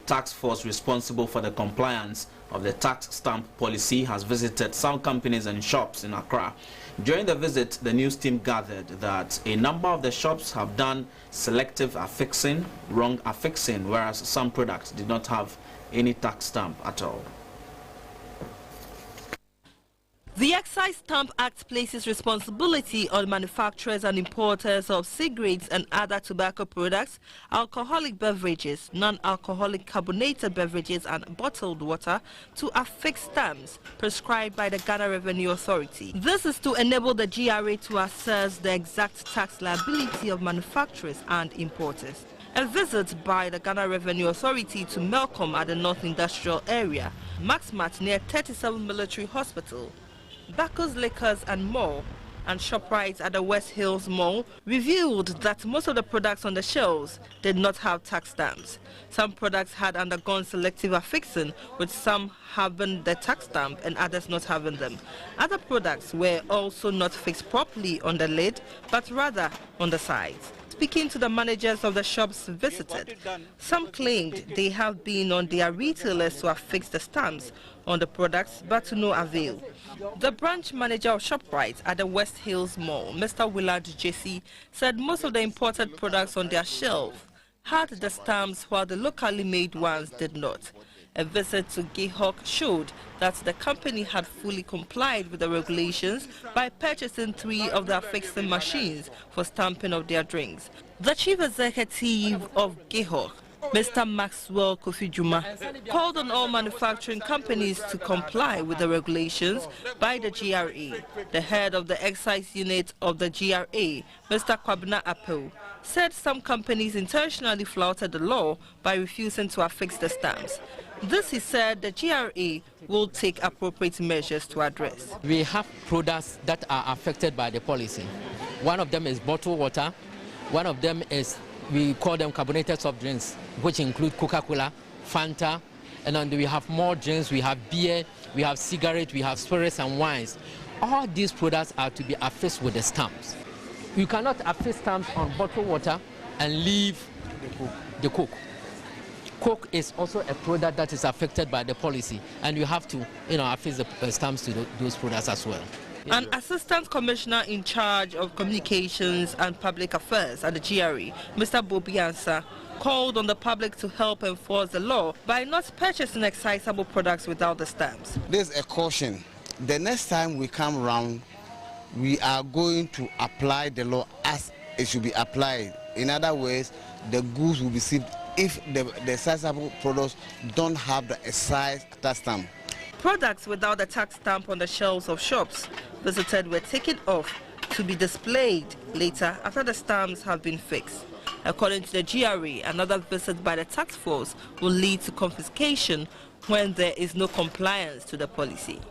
task force responsible for the compliance of the tax stamp policy has visited some companies and shops in Accra. During the visit, the news team gathered that a number of the shops have done selective affixing, wrong affixing, whereas some products did not have any tax stamp at all. The Excise Stamp Act places responsibility on manufacturers and importers of cigarettes and other tobacco products, alcoholic beverages, non-alcoholic carbonated beverages and bottled water to affix stamps prescribed by the Ghana Revenue Authority. This is to enable the GRA to assess the exact tax liability of manufacturers and importers. A visit by the Ghana Revenue Authority to Melcom at the North Industrial Area, Maxmat near 37 Military Hospital, Bacchus Liquors and Mall, and ShopRite at the West Hills Mall revealed that most of the products on the shelves did not have tax stamps. Some products had undergone selective affixing, with some having the tax stamp and others not having them. Other products were also not fixed properly on the lid, but rather on the sides. Speaking to the managers of the shops visited, some claimed they have been on their retailers to affix the stamps on the products, but to no avail. The branch manager of ShopRite at the West Hills Mall, Mr. Willard Jesse, said most of the imported products on their shelf had the stamps while the locally made ones did not. A visit to Gihok showed that the company had fully complied with the regulations by purchasing 3 of the affixing machines for stamping of their drinks. The chief executive of Gihok, Mr. Maxwell Kofi Juma, called on all manufacturing companies to comply with the regulations by the GRA. The head of the excise unit of the GRA, Mr. Kwabena Apple, said some companies intentionally flouted the law by refusing to affix the stamps. This, he said, the GRA will take appropriate measures to address. We have products that are affected by the policy. One of them is bottled water. One of them is, we call them carbonated soft drinks, which include Coca-Cola, Fanta, and then we have more drinks, we have beer, we have cigarettes, we have spirits and wines. All these products are to be affixed with the stamps. You cannot affix stamps on bottled water and leave the Coke. Coke is also a product that is affected by the policy, and you have to, affix the stamps to those products as well. An assistant commissioner in charge of communications and public affairs at the GRA, Mr. Bobiansa, called on the public to help enforce the law by not purchasing excisable products without the stamps. There's a caution. The next time we come around, we are going to apply the law as it should be applied. In other words, the goods will be seized if the excisable products don't have the excise tax stamp. Products without the tax stamp on the shelves of shops visited were taken off to be displayed later after the stamps have been fixed. According to the GRA, another visit by the task force will lead to confiscation when there is no compliance to the policy.